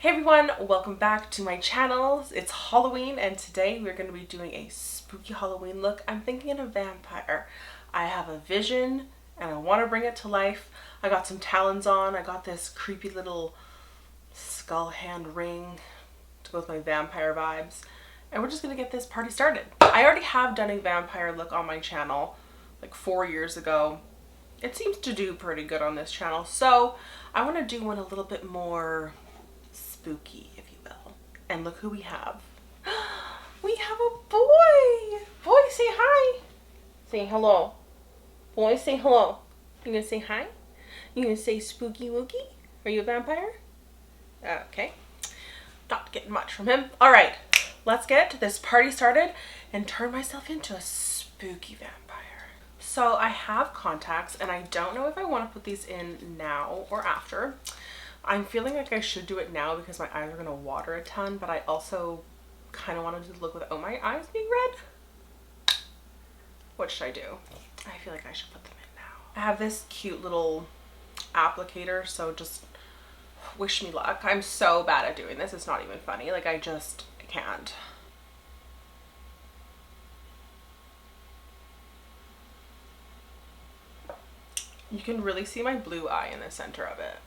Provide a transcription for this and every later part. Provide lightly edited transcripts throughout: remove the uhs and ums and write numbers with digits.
Hey everyone, welcome back to my channel. It's Halloween and today we're going to be doing a spooky Halloween look. I'm thinking of a vampire. I have a vision and I want to bring it to life. I got some talons on. I got this creepy little skull hand ring to go with my vampire vibes. And we're just going to get this party started. I already have done a vampire look on my channel like 4 years ago. It seems to do pretty good on this channel. So I want to do one a little bit more spooky, if you will. And look who we have. We have a boy. Boy, say hi. Say hello. Boy, say hello. You gonna say hi? You gonna say spooky wookie? Are you a vampire? Okay. Not getting much from him. All right, let's get this party started and turn myself into a spooky vampire. So I have contacts and I don't know if I want to put these in now or after. I'm feeling like I should do it now because my eyes are going to water a ton, but I also kind of wanted to look without my eyes being red. What should I do? I feel like I should put them in now. I have this cute little applicator, so just wish me luck. I'm so bad at doing this. It's not even funny. Like I can't. You can really see my blue eye in the center of it.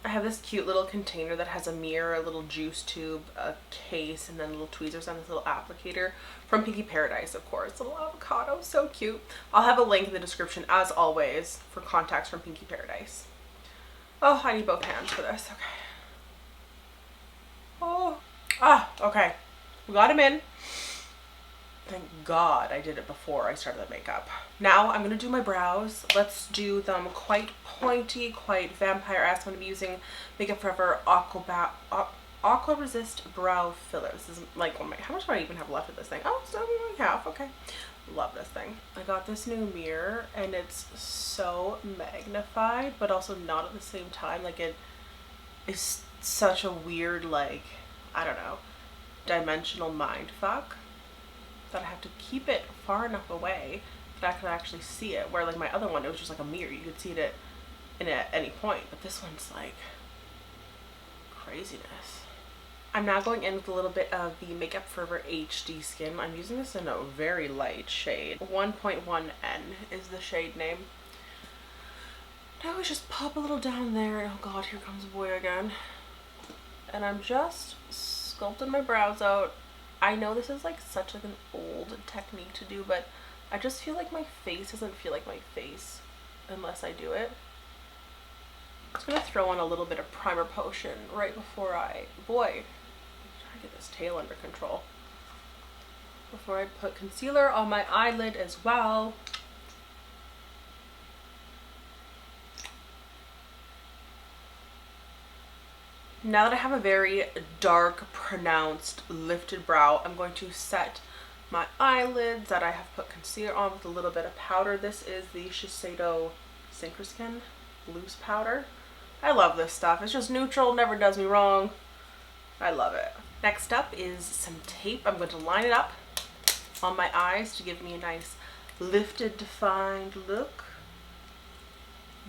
I have this cute little container that has a mirror, a little juice tube, a case, and then little tweezers on this little applicator from Pinky Paradise, of course. Little avocado, so cute. I'll have a link in the description, as always, for contacts from Pinky Paradise. Oh, I need both hands for this. Okay. Okay. We got him in. Thank God I did it before I started the makeup. Now I'm going to do my brows. Let's do them quite pointy, quite vampire-esque. I'm going to be using Makeup Forever Aqua Resist Brow Filler. This is like, how much do I even have left of this thing? Oh, so half. Okay. Love this thing. I got this new mirror and it's so magnified, but also not at the same time. Like it is such a weird, like, I don't know, dimensional mind fuck that I have to keep it far enough away that I can actually see it. Where like my other one, it was just like a mirror. You could see it at any point. But this one's like craziness. I'm now going in with a little bit of the Makeup Forever HD Skin. I'm using this in a very light shade. 1.1N is the shade name. Now we just pop a little down there. Oh God, here comes boy again. And I'm just sculpting my brows out. I know this is like such like an old technique to do, but I just feel like my face doesn't feel like my face unless I do it. I'm just gonna throw on a little bit of primer potion right before I'm trying to get this tail under control. Before I put concealer on my eyelid as well. Now that I have a very dark, pronounced, lifted brow, I'm going to set my eyelids that I have put concealer on with a little bit of powder. This is the Shiseido Synchro loose powder. I love this stuff. It's just neutral, never does me wrong. I love it. Next up is some tape. I'm going to line it up on my eyes to give me a nice lifted, defined look.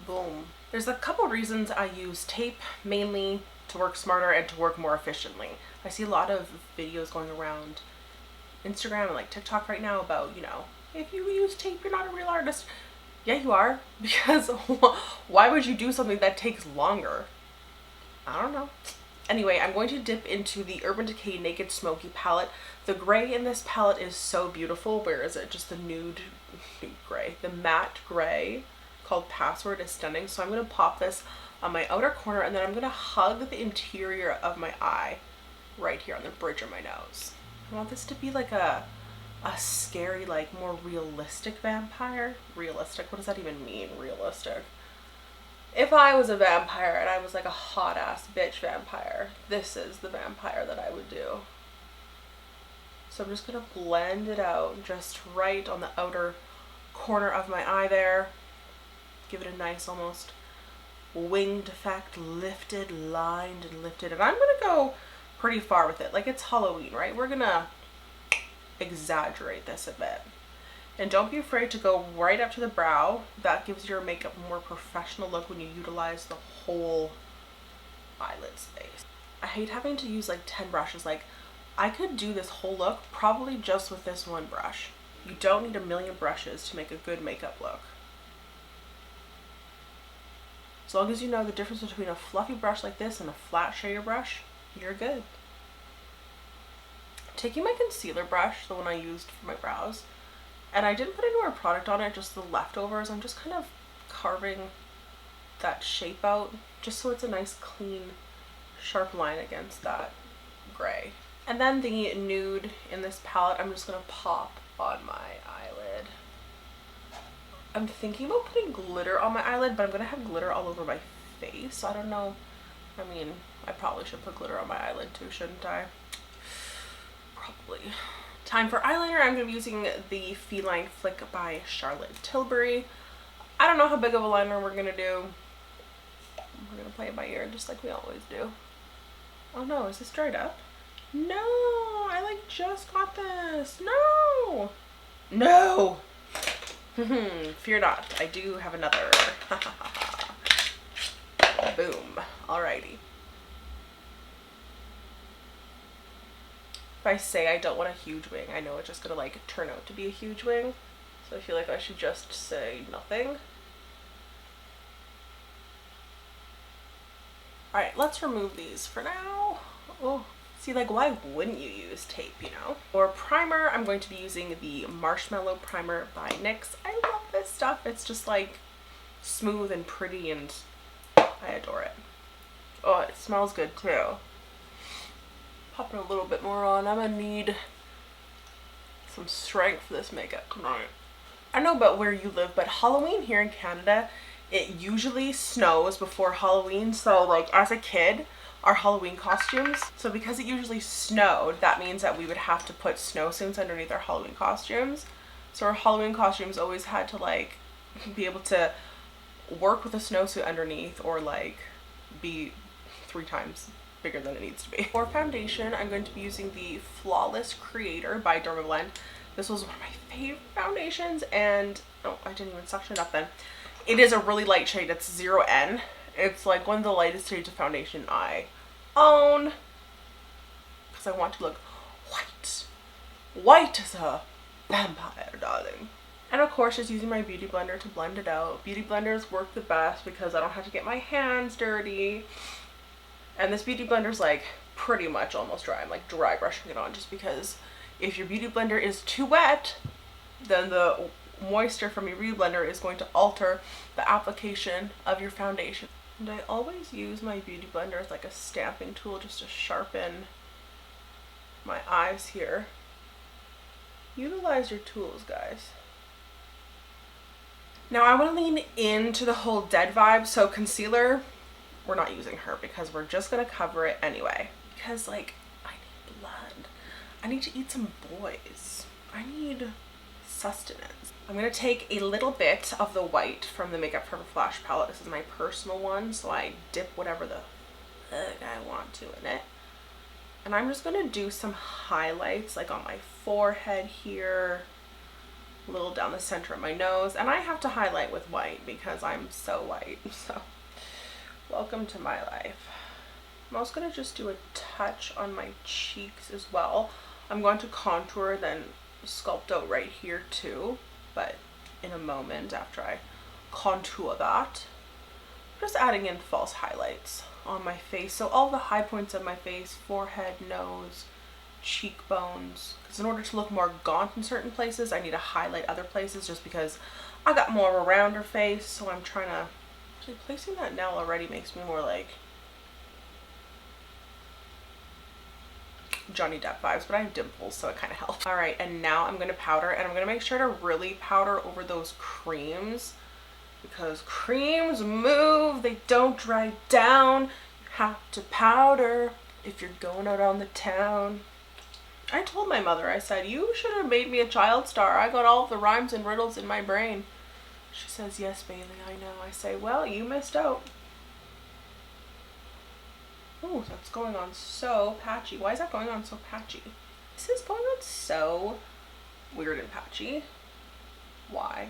Boom. There's a couple reasons I use tape, mainly to work smarter and to work more efficiently. I see a lot of videos going around Instagram and like TikTok right now about, you know, if you use tape, you're not a real artist. Yeah, you are, because why would you do something that takes longer? I don't know. Anyway, I'm going to dip into the Urban Decay Naked Smoky palette. The gray in this palette is so beautiful. Where is it? Just the nude gray. The matte gray called Password is stunning. So I'm going to pop this on my outer corner and then I'm going to hug the interior of my eye right here on the bridge of my nose. I want this to be like a scary, like more realistic vampire. Realistic? What does that even mean? Realistic. If I was a vampire and I was like a hot ass bitch vampire, this is the vampire that I would do. So I'm just going to blend it out just right on the outer corner of my eye there. Give it a nice almost winged effect, lifted, lined and lifted. And I'm going to go pretty far with it. Like it's Halloween, right? We're going to exaggerate this a bit. And don't be afraid to go right up to the brow. That gives your makeup a more professional look when you utilize the whole eyelid space. I hate having to use like 10 brushes. Like, I could do this whole look probably just with this one brush. You don't need a million brushes to make a good makeup look. As long as you know the difference between a fluffy brush like this and a flat shader brush, you're good. Taking my concealer brush, the one I used for my brows, and I didn't put any more product on it, just the leftovers. I'm just kind of carving that shape out just so it's a nice clean sharp line against that gray. And then the nude in this palette, I'm just gonna pop on my eyelid. I'm thinking about putting glitter on my eyelid, but I'm gonna have glitter all over my face, so I don't know. I mean, I probably should put glitter on my eyelid too, shouldn't I? Probably. Time for eyeliner. I'm gonna be using the Feline Flick by Charlotte Tilbury. I don't know how big of a liner we're gonna do. We're gonna play it by ear just like we always do. Oh no, is this dried up? No, I like just got this. No! No! Fear not, I do have another. Boom. Alrighty. If I say I don't want a huge wing, I know it's just gonna like turn out to be a huge wing. So I feel like I should just say nothing. Alright, let's remove these for now. Oh, see, like, why wouldn't you use tape, you know? For primer, I'm going to be using the Marshmallow Primer by NYX. I love this stuff. It's just like smooth and pretty, and I adore it. Oh, it smells good too. Popping a little bit more on. I'm gonna need some strength for this makeup tonight. I don't know about where you live, but Halloween here in Canada, it usually snows before Halloween. So like as a kid, our Halloween costumes, so because it usually snowed, that means that we would have to put snowsuits underneath our Halloween costumes. So our Halloween costumes always had to like be able to work with a snowsuit underneath, or like be 3 times bigger than it needs to be. For foundation, I'm going to be using the Flawless Creator by Dermablend. This was one of my favorite foundations, and oh, I didn't even suction it up then. It is a really light shade. It's 0N. It's like one of the lightest shades of foundation I own, because I want to look white. White as a vampire, darling. And of course, just using my beauty blender to blend it out. Beauty blenders work the best because I don't have to get my hands dirty. And this beauty blender is like pretty much almost dry. I'm like dry brushing it on, just because if your beauty blender is too wet, then the moisture from your beauty blender is going to alter the application of your foundation. And I always use my beauty blender as like a stamping tool just to sharpen my eyes here. Utilize your tools, guys. Now I want to lean into the whole dead vibe, so concealer, we're not using her because we're just going to cover it anyway. Because like, I need blood. I need to eat some boys. I need sustenance. I'm going to take a little bit of the white from the Makeup Forever Flash palette. This is my personal one, so I dip whatever the heck I want to in it. And I'm just going to do some highlights like on my forehead here, a little down the center of my nose. And I have to highlight with white because I'm so white. So welcome to my life. I'm also going to just do a touch on my cheeks as well. I'm going to contour, then sculpt out right here too, but in a moment after I contour that. Just adding in false highlights on my face. So all the high points of my face, forehead, nose, cheekbones. Because in order to look more gaunt in certain places, I need to highlight other places just because I got more of a rounder face. So I'm trying to, actually placing that nail already makes me more like Johnny Depp vibes, but I have dimples, so it kind of helps. All right, and now I'm going to powder, and I'm going to make sure to really powder over those creams, because creams move, they don't dry down. You have to powder if you're going out on the town. I told my mother, I said, you should have made me a child star. I got all of the rhymes and riddles in my brain. She says, yes, Bailey, I know. I say, well, you missed out. Oh, that's going on so patchy. Why is that going on so patchy? This is going on so weird and patchy. Why?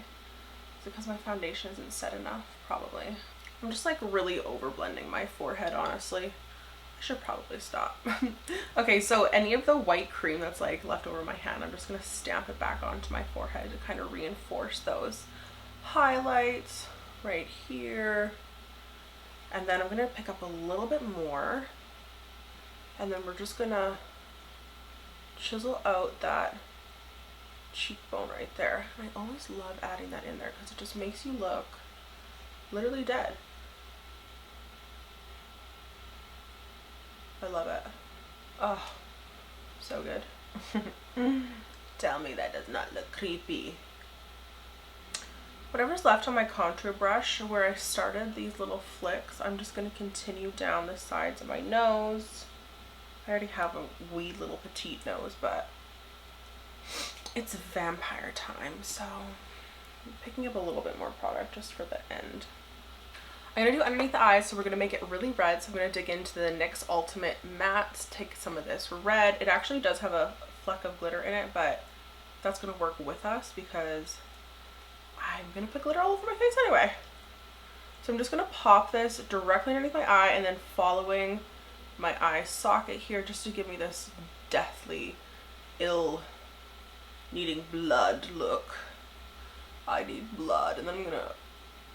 Is it because my foundation isn't set enough? Probably. I'm just like really over blending my forehead, honestly. I should probably stop. Okay, so any of the white cream that's like left over my hand, I'm just gonna stamp it back onto my forehead to kind of reinforce those highlights right here. And then I'm gonna pick up a little bit more, and then we're just gonna chisel out that cheekbone right there. I always love adding that in there because it just makes you look literally dead. I love it. Oh, so good. Tell me that does not look creepy. Whatever's left on my contour brush where I started these little flicks, I'm just going to continue down the sides of my nose. I already have a wee little petite nose, but it's vampire time, so I'm picking up a little bit more product just for the end. I'm going to do underneath the eyes, so we're going to make it really red. So I'm going to dig into the NYX Ultimate Mattes, take some of this red. It actually does have a fleck of glitter in it, but that's going to work with us because I'm going to put glitter all over my face anyway. So I'm just going to pop this directly underneath my eye and then following my eye socket here just to give me this deathly, ill, needing blood look. I need blood. And then I'm going to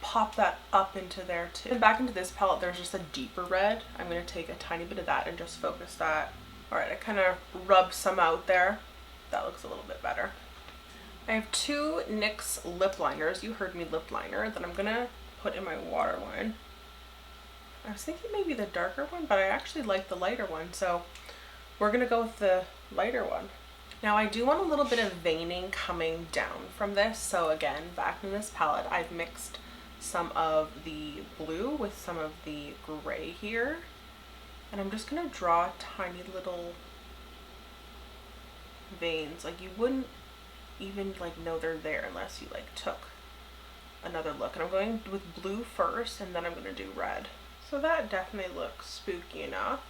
pop that up into there too. And back into this palette, there's just a deeper red. I'm going to take a tiny bit of that and just focus that. Alright, I kind of rubbed some out there. That looks a little bit better. I have two NYX lip liners. You heard me, lip liner, that I'm going to put in my waterline. I was thinking maybe the darker one, but I actually like the lighter one, so we're going to go with the lighter one. Now I do want a little bit of veining coming down from this, so again, back in this palette, I've mixed some of the blue with some of the gray here, and I'm just going to draw tiny little veins. Like you wouldn't even like know they're there unless you like took another look. And I'm going with blue first, and then I'm going to do red. So that definitely looks spooky enough.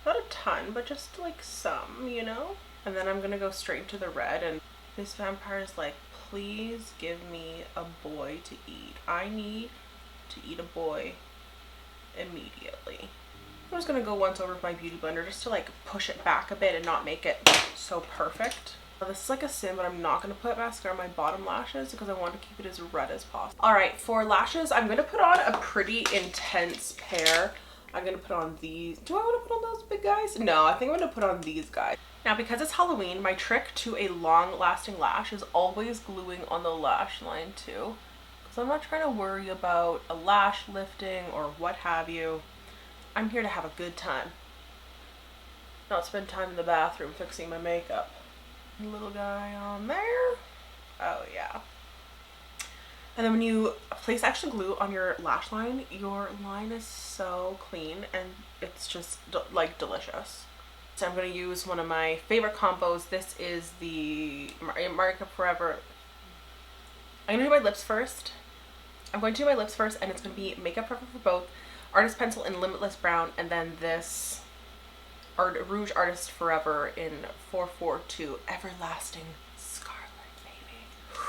Not a ton, but just like some, you know? And then I'm going to go straight to the red, and this vampire is like, please give me a boy to eat. I need to eat a boy immediately. I'm just going to go once over with my beauty blender just to like push it back a bit and not make it so perfect. This is like a sin, but I'm not going to put mascara on my bottom lashes because I want to keep it as red as possible. Alright, for lashes, I'm going to put on a pretty intense pair. I'm going to put on these. Do I want to put on those big guys? No, I think I'm going to put on these guys. Now, because it's Halloween, my trick to a long-lasting lash is always gluing on the lash line too. Because I'm not trying to worry about a lash lifting or what have you. I'm here to have a good time. Not spend time in the bathroom fixing my makeup. Little guy on there. Oh yeah. And then when you place extra glue on your lash line, your line is so clean and it's just like delicious. So I'm going to use one of my favorite combos. This is the Makeup Forever. I'm going to do my lips first. And it's going to be Makeup Forever for both, Artist Pencil in Limitless Brown, and then this Rouge Artist Forever in 442 Everlasting Scarlet, baby.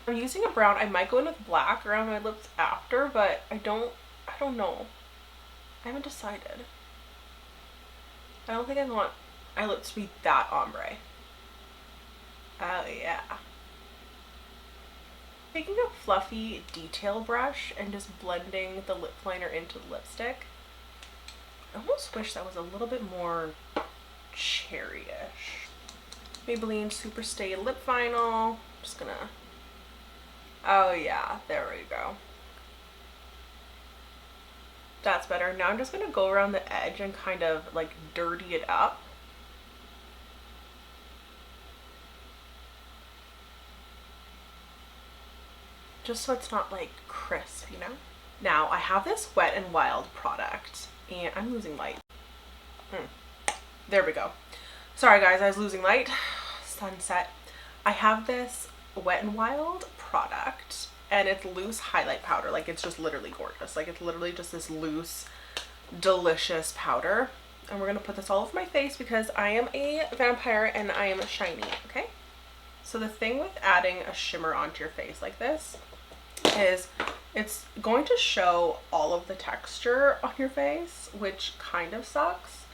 I'm using a brown. I might go in with black around my lips after, but I don't know. I haven't decided. I don't think I want my lips to be that ombre. Oh yeah. Taking a fluffy detail brush and just blending the lip liner into the lipstick. I almost wish that was a little bit more cherry-ish. Maybelline SuperStay Lip Vinyl. Just gonna... Oh yeah, there we go. That's better. Now I'm just gonna go around the edge and kind of like dirty it up. Just so it's not like crisp, you know? Now I have this Wet n Wild product. And I'm losing light. There we go. Sorry guys, I was losing light. Sunset. I have this Wet n Wild product and it's loose highlight powder. Like it's just literally gorgeous. Like it's literally just this loose, delicious powder. And we're going to put this all over my face because I am a vampire and I am shiny, okay? So the thing with adding a shimmer onto your face like this is It's going to show all of the texture on your face, which kind of sucks,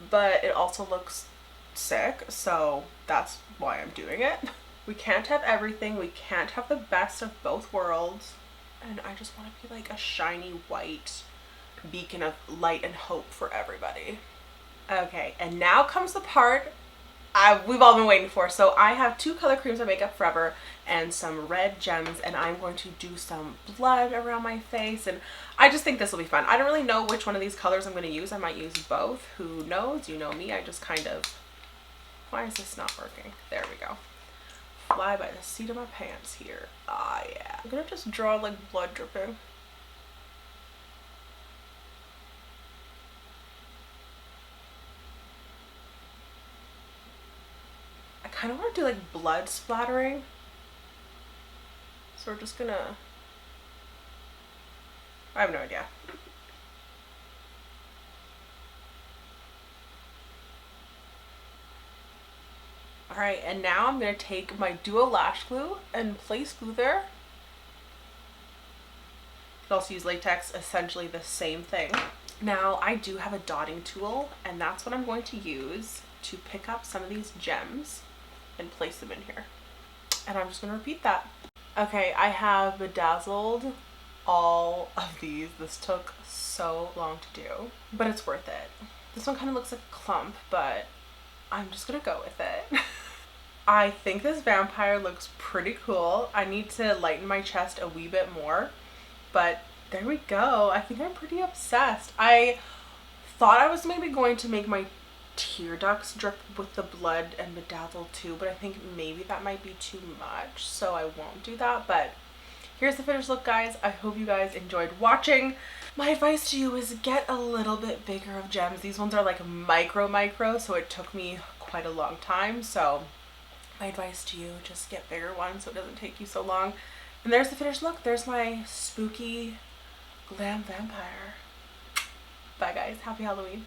but it also looks sick, so that's why I'm doing it. We can't have everything. We can't have the best of both worlds. And I just want to be like a shiny white beacon of light and hope for everybody. Okay, and now comes the part we've all been waiting for. So I have 2 color creams by Makeup Forever and some red gems, and I'm going to do some blood around my face, and I just think this will be fun. I don't really know which one of these colors I'm going to use. I might use both. Who knows? You know me. I just kind of... Why is this not working? There we go. Fly by the seat of my pants here. Ah, yeah. I'm gonna just draw like blood dripping. I kind of want to do like blood splattering. So we're just gonna... I have no idea. Alright, and now I'm going to take my Duo Lash Glue and place glue there. You can also use latex, essentially the same thing. Now I do have a dotting tool, and that's what I'm going to use to pick up some of these gems and place them in here. And I'm just going to repeat that. Okay, I have bedazzled all of these. This took so long to do, but it's worth it. This one kind of looks like a clump, but I'm just gonna go with it. I think this vampire looks pretty cool. I need to lighten my chest a wee bit more, but there we go. I think I'm pretty obsessed. I thought I was maybe going to make my tear ducts drip with the blood and bedazzle too, but I think maybe that might be too much, so I won't do that. But here's the finished look, guys. I hope you guys enjoyed watching. My advice to you is get a little bit bigger of gems. These ones are like micro, so it took me quite a long time. So my advice to you, just get bigger ones so it doesn't take you so long. And there's the finished look. There's my spooky glam vampire. Bye guys, happy Halloween.